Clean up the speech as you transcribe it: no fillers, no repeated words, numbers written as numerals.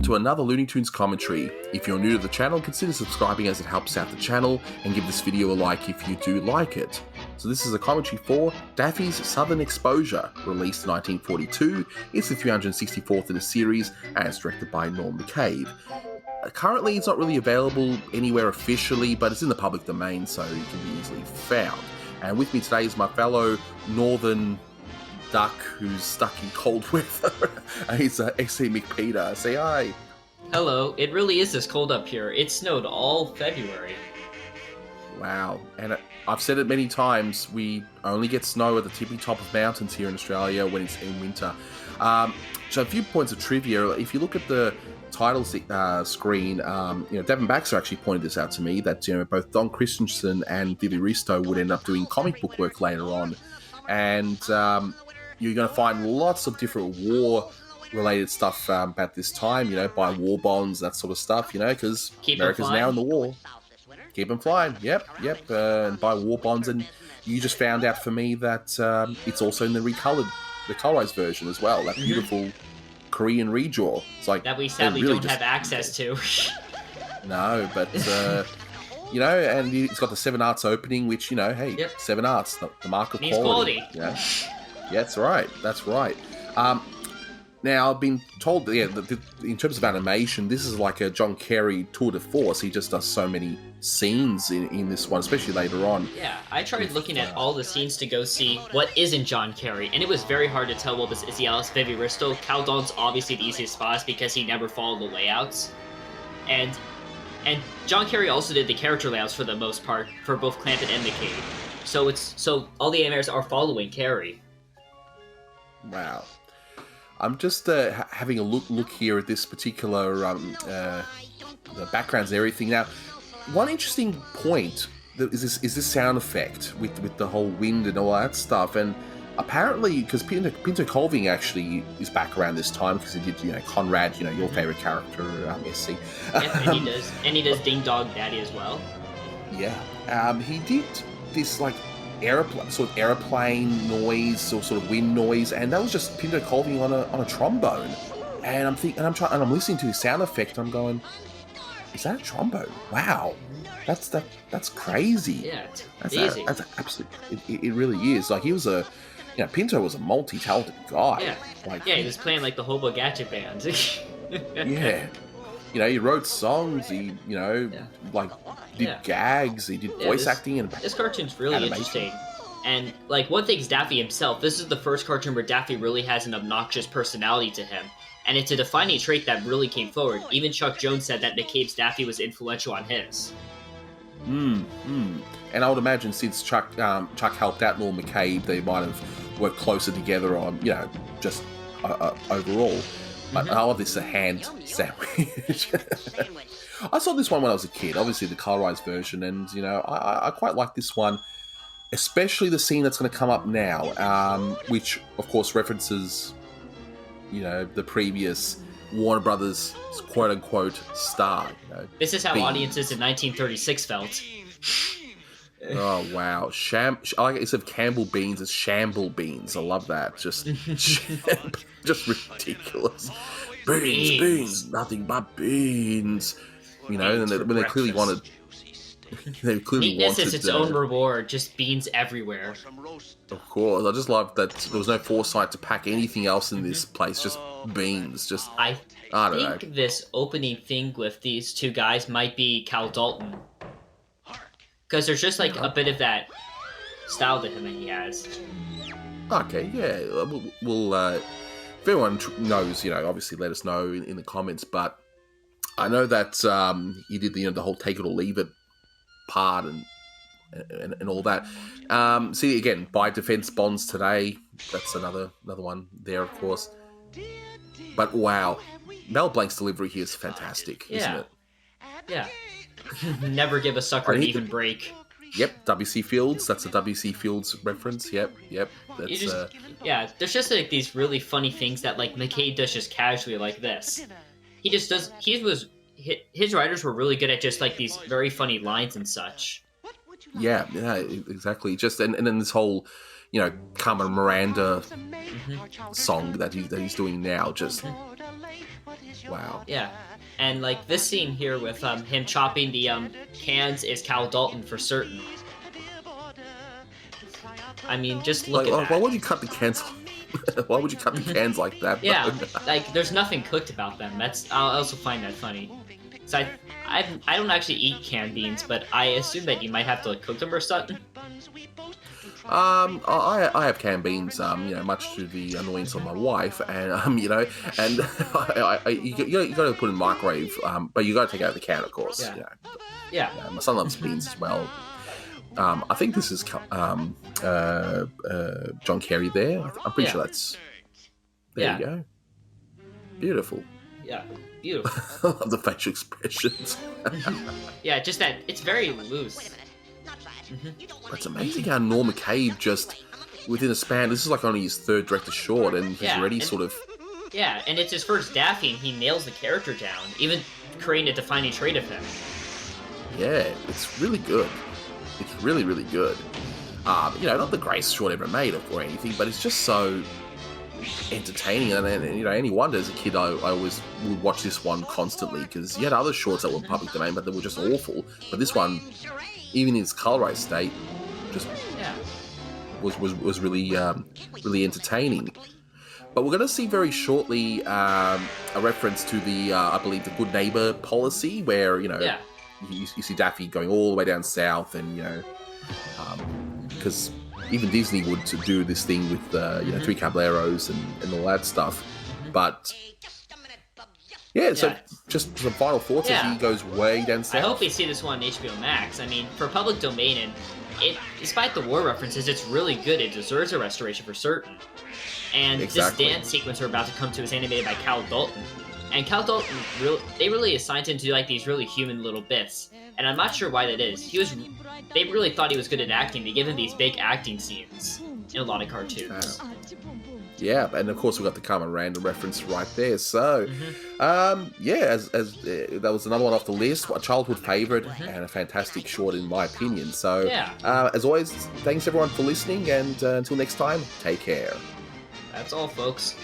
to another Looney Tunes commentary. If you're new to the channel, consider subscribing as it helps out the channel, and give this video a like if you do like it. So this is a commentary for Daffy's Southern Exposure, released in 1942. It's the 364th in the series, and it's directed by Norm McCabe. Currently, it's not really available anywhere officially, but it's in the public domain, so it can be easily found. And with me today is my fellow Northern duck who's stuck in cold weather. He's SC MacPeter. Say hi. Hello. It really is this cold up here. It snowed all February. Wow. And I've said it many times, we only get snow at the tippy top of mountains here in Australia when it's in winter. So a few points of trivia. If you look at the title screen, Devin Baxter actually pointed this out to me, that both Don Christensen and Vivi Risto would end up doing comic book work later on. And you're going to find lots of different war-related stuff about this time, buy war bonds, that sort of stuff, because America's now in the war. Keep them flying, yep, and buy war bonds. And you just found out for me that it's also in the colorized version as well, that beautiful Korean redraw. It's like that we sadly really don't have access to. No, but... and it's got the 7 Arts opening, which, hey, yep. 7 Arts, the mark of quality. Yeah, that's right. Now, I've been told that, in terms of animation, this is like a John Carey tour de force. He just does so many scenes in this one, especially later on. Yeah, I tried looking at all the scenes to go see what isn't John Carey, and it was very hard to tell what was Izzy Alice, Vivi Risto. Cal Dawn's obviously the easiest spot because he never followed the layouts. And John Carey also did the character layouts for the most part for both Clampett and McCabe. So all the animators are following Carey. Wow. I'm just having a look here at this particular the backgrounds and everything. Now, one interesting point is this sound effect with the whole wind and all that stuff. And apparently, because Pinto Colving actually is back around this time, because he did, Conrad, your favorite character, SC. Yeah, and he does Ding Dong Daddy as well. Yeah, he did this airplane noise or sort of wind noise, and that was just Pinto Colving on a trombone. And I'm listening to his sound effect, and I'm going, is that a trombone? Wow, that's crazy. Yeah, it's easy. That's absolutely. It really is. Like, he was Pinto was a multi-talented guy. Yeah, he was playing like the Hobo Gadget Band. Yeah. He wrote songs, he, did gags, he did voice acting. And this cartoon's really interesting. And, one thing's Daffy himself. This is the first cartoon where Daffy really has an obnoxious personality to him. And it's a defining trait that really came forward. Even Chuck Jones said that McCabe's Daffy was influential on his. And I would imagine since Chuck helped out Norm McCabe, they might have worked closer together on, just overall. But I love this hand sandwich. I saw this one when I was a kid, obviously the colorized version, and I quite like this one, especially the scene that's going to come up now, which of course references, the previous Warner Brothers quote unquote star. This is how audiences in 1936 felt. Oh wow! I like it, instead of Campbell beans, it's Shamble beans. I love that. Just ridiculous. Beans, nothing but beans. And when they clearly wanted, neatness is its own reward. Just beans everywhere. Of course, I just love that there was no foresight to pack anything else in this place. Just beans. I don't know. This opening thing with these two guys might be Cal Dalton. Because there's just a bit of that style to him that he has. Okay, yeah. We'll if everyone knows, obviously let us know in the comments. But I know that he did the whole take it or leave it part and all that. See, again, buy defense bonds today. That's another one there, of course. But wow, Mel Blanc's delivery here is fantastic, isn't it? Yeah. Never give a sucker an even break. Yep, W.C. Fields. That's a W.C. Fields reference. Yep. That's there's just these really funny things that McCabe does just casually like this. He just does. His writers were really good at just these very funny lines and such. Yeah, exactly. Just and then this whole, Carmen Miranda song that he's doing now. Just Wow. Yeah. And, like, this scene here with him chopping the cans is Cal Dalton for certain. I mean, just look at that. Why would you cut the cans? Why would you cut the cans like that? Yeah, though? like, there's nothing cooked about them. I also find that funny. So I don't actually eat canned beans, but I assume that you might have to, like, cook them or something. I have canned beans, much to the annoyance of my wife, and and you got to put in the microwave, but you got to take out the can, of course. Yeah. You know. Yeah. My son loves beans as well. I think this is John Kerry there. I'm pretty sure that's. There you go. Beautiful. Yeah, beautiful. The facial expressions. Yeah, just that it's very loose. It's amazing how Norm McCabe just within a span. This is like only his third director short, and he's already sort of. Yeah, and it's his first Daffy, and he nails the character down, even creating a defining trait of him. Yeah, it's really good. It's really, really good. Not the greatest short ever made or anything, but it's just so entertaining. And any wonder as a kid, I always would watch this one constantly because you had other shorts that were public domain, but they were just awful. But this one, even in its colorized state, just was really really entertaining. But we're going to see very shortly a reference to the I believe the good neighbor policy, where you see Daffy going all the way down south, and because even Disney would do this thing with Three Caballeros and all that stuff. But so just some final thoughts as he goes way down south. I hope we see this one on HBO Max. I mean, for public domain, and despite the war references, it's really good. It deserves a restoration for certain. And this dance sequence we're about to come to is animated by Cal Dalton. And Cal Dalton, they really assigned him to do like these really human little bits. And I'm not sure why that is. They really thought he was good at acting. They gave him these big acting scenes in a lot of cartoons. Yeah, and of course we got the Carmen Random reference right there. So, as that was another one off the list, a childhood favorite and a fantastic short in my opinion. So, as always, thanks everyone for listening, and until next time, take care. That's all, folks.